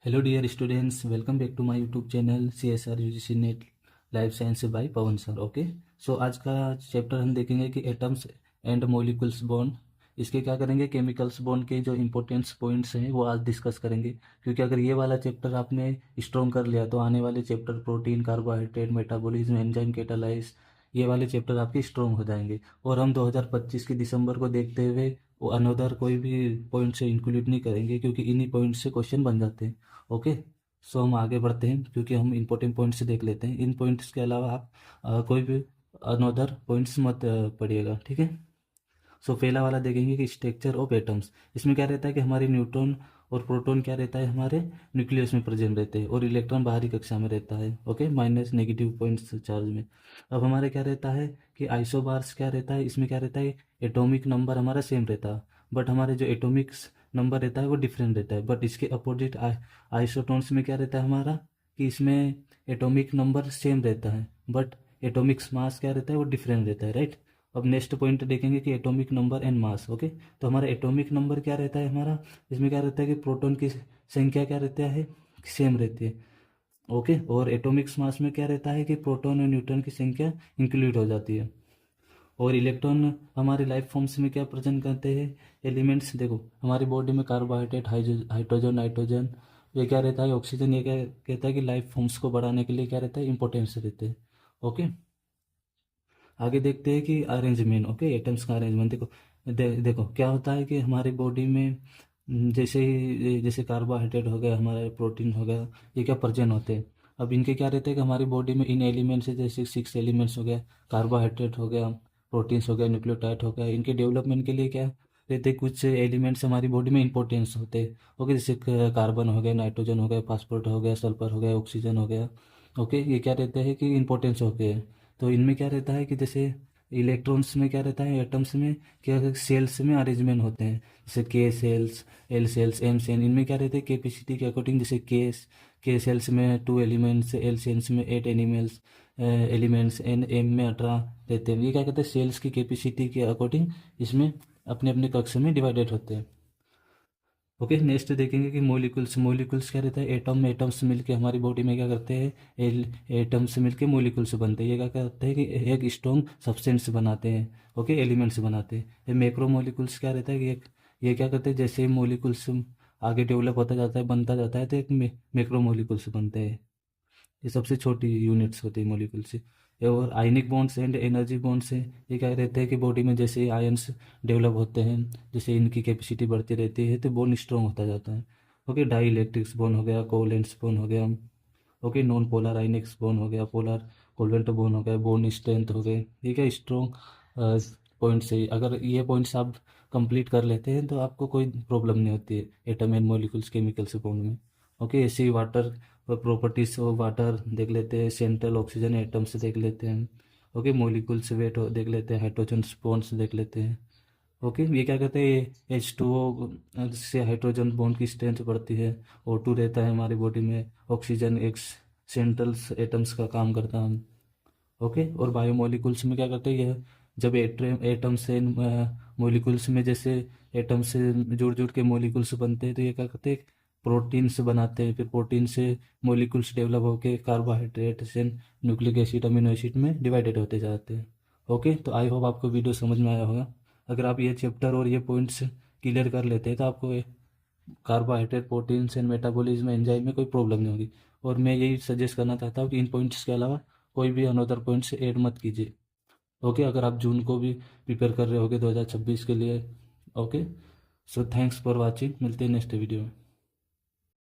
Hello dear students, welcome back to my YouTube channel CSR UGC NET life science by Pavan sir. Okay, so आज का chapter हम देखेंगे कि atoms and molecules bond. इसके क्या करेंगे, केमिकल्स बॉन्ड के जो इंपॉर्टेंस पॉइंट्स हैं वो आज डिस्कस करेंगे। क्योंकि अगर ये वाला चैप्टर आपने स्ट्रॉन्ग कर लिया तो आने वाले chapter protein, carbohydrate, metabolism, enzyme, catalyse, ये वाले चैप्टर आपके स्ट्रॉन्ग हो जाएंगे। और हम 2025 के दिसंबर को देखते हुए वो अनदर कोई भी पॉइंट से इंक्लूड नहीं करेंगे, क्योंकि इन्हीं पॉइंट से क्वेश्चन बन जाते हैं। ओके, सो हम आगे बढ़ते हैं क्योंकि हम इंपॉर्टेंट पॉइंट्स देख लेते हैं। इन पॉइंट्स के अलावा आप कोई भी अनदर पॉइंट्स मत पढ़िएगा, ठीक है। सो पहला वाला देखेंगे कि स्ट्रक्चर ऑफ एटम्स। इसमें क्या रहता है कि हमारे न्यूट्रॉन और प्रोटॉन क्या रहता है, हमारे न्यूक्लियस में प्रेजेंट रहते हैं और इलेक्ट्रॉन बाहरी कक्षा में रहता है। Okay, minus negative points charge में। अब हमारे क्या रहता है कि आइसोबार्स क्या रहता है, इसमें क्या रहता है, एटॉमिक नंबर हमारा सेम रहता है, बट हमारे जो एटॉमिक नंबर रहता है वो डिफरेंट रहता है। बट इसके अपोजिट आइसोटोन्स में क्या रहता है हमारा, कि इसमें एटॉमिक नंबर सेम रहता है बट एटॉमिक मास क्या रहता है वो डिफरेंट रहता है, राइट। अब नेक्स्ट पॉइंट देखेंगे कि atomic number and mass. Okay, तो हमारा एटॉमिक नंबर क्या रहता है हमारा, इसमें क्या रहता है कि प्रोटॉन की संख्या क्या रहता है, सेम रहती है। ओके, और एटॉमिक मास में क्या रहता है कि प्रोटॉन और न्यूट्रॉन की संख्या इंक्लूड हो जाती है। और इलेक्ट्रॉन हमारे लाइफ फॉर्म्स में क्या प्रेजेंट करते हैं, एलिमेंट्स। देखो हमारी बॉडी में कार्बोहाइड्रेट, हाइड्रोजन, नाइट्रोजन, ये क्या रहता है, ऑक्सीजन, ये क्या कहता है कि लाइफ फॉर्म्स को बढ़ाने के लिए क्या रहता है, इंपॉर्टेंस रहते हैं। ओके, आगे देखते हैं कि अरेंजमेंट। ओके, एटम्स का अरेंजमेंट देखो। देखो क्या होता है कि हमारी बॉडी में जैसे ही जैसे कार्बोहाइड्रेट हो गया, हमारा प्रोटीन हो गया, ये क्या प्रेजेंट होते हैं। अब इनके क्या रहते हैं कि हमारी बॉडी में इन एलिमेंट्स से, जैसे 6 एलिमेंट्स हो गया, कार्बोहाइड्रेट हो गया, प्रोटीन्स हो गया, न्यूक्लियोटाइड हो गया, इनके डेवलपमेंट के लिए क्या रहते हैं, कुछ एलिमेंट्स हमारी बॉडी में इंपॉर्टेंस होते हैं। ओके, जैसे कार्बन हो गया, नाइट्रोजन हो गया, फास्फोरस हो गया, सल्फर हो गया, ऑक्सीजन हो गया। ओके, ये क्या रहते हैं कि इंपॉर्टेंस हो गए। तो इनमें क्या रहता है कि जैसे इलेक्ट्रॉन्स में क्या रहता है, एटम्स में क्या सेल्स में अरेंजमेंट होते हैं, जैसे के cells, L cells, M cell. इनमें क्या रहते हैं कैपेसिटी के अकॉर्डिंग, जैसे के सेल्स में 2 एलिमेंट्स, एल सेल्स में 8 एनिमल्स एलिमेंट्स, एन एम में 18 रहते हैं। ये क्या कहते हैं, सेल्स की कैपेसिटी के अकॉर्डिंग इसमें अपने अपने कक्ष में डिवाइडेड होते हैं। ओके, नेक्स्ट देखेंगे कि मॉलिक्यूल्स। मॉलिक्यूल्स क्या रहता है, एटम में एटम्स मिलके हमारी बॉडी में क्या करते हैं, एटम्स मिलके मॉलिक्यूल्स बनते हैं। ये क्या करते हैं कि एक स्ट्रॉन्ग सब्सटेंस बनाते हैं। ओके, एलिमेंट्स बनाते हैं। ये मैक्रो मॉलिक्यूल्स क्या रहता है कि ये क्या करते हैं, जैसे मॉलिक्यूल्स आगे डेवलप होता जाता है, बनता जाता है, तो एक मैक्रो मॉलिक्यूल्स बनते हैं। ये सबसे छोटी यूनिट्स होती है मॉलिक्यूल से। और आयनिक बॉन्ड्स एंड एनर्जी बॉन्ड्स हैं, ये क्या रहते हैं कि बॉडी में जैसे आयन्स डेवलप होते हैं, जैसे इनकी कैपेसिटी बढ़ती रहती है तो बॉन्ड स्ट्रॉन्ग होता जाता है। ओके, डाई इलेक्ट्रिक्स बॉन्ड हो गया, कोवलेंट्स बॉन्ड हो गया। ओके, नॉन पोलर आयनिक्स बॉन्ड हो गया, पोलर कोवलेंट बॉन्ड हो गया, बॉन्ड स्ट्रेंथ हो गए। ठीक है, स्ट्रॉन्ग पॉइंट्स है। अगर ये पॉइंट्स आप कंप्लीट कर लेते हैं तो आपको कोई प्रॉब्लम नहीं होती है atom and molecules chemicals bond में। ओके, ऐसे ही वाटर प्रॉपर्टीज ऑफ वाटर देख लेते हैं, सेंट्रल ऑक्सीजन एटम्स देख लेते हैं। ओके, मॉलिक्यूल्स वेट देख लेते हैं, हाइड्रोजन बॉन्ड्स देख लेते हैं। ओके, ये क्या कहते हैं, H2O से हाइड्रोजन बॉन्ड की स्ट्रेंथ बढ़ती है। O2 रहता है हमारी बॉडी में, ऑक्सीजन एक सेंट्रल एटम्स का काम करता है। ओके, और बायोमोलिकुल्स में क्या करते हैं, यह जब एटम से मोलिकुल्स में जैसे एटम से जुड़ जुड़ के मोलिकुल्स बनते हैं, तो ये क्या करते हैं, प्रोटीन्स बनाते हैं। फिर प्रोटीन से मोलिकुल्स डेवलप होके कार्बोहाइड्रेट से न्यूक्लिक एसिड, अमीनो एसिड में डिवाइडेड होते जाते हैं। ओके, तो आई होप आपको वीडियो समझ में आया होगा। अगर आप ये चैप्टर और ये पॉइंट्स क्लियर कर लेते हैं तो आपको carbohydrate, proteins and metabolism, enzyme में कोई प्रॉब्लम नहीं होगी। और मैं यही सजेस्ट करना चाहता हूँ कि इन पॉइंट्स के अलावा कोई भी अनदर पॉइंट्स ऐड मत कीजिए। ओके, अगर आप जून को भी प्रिपेयर कर रहे होगे 2026 के लिए। Okay, so thanks for watching, मिलते हैं नेक्स्ट वीडियो में।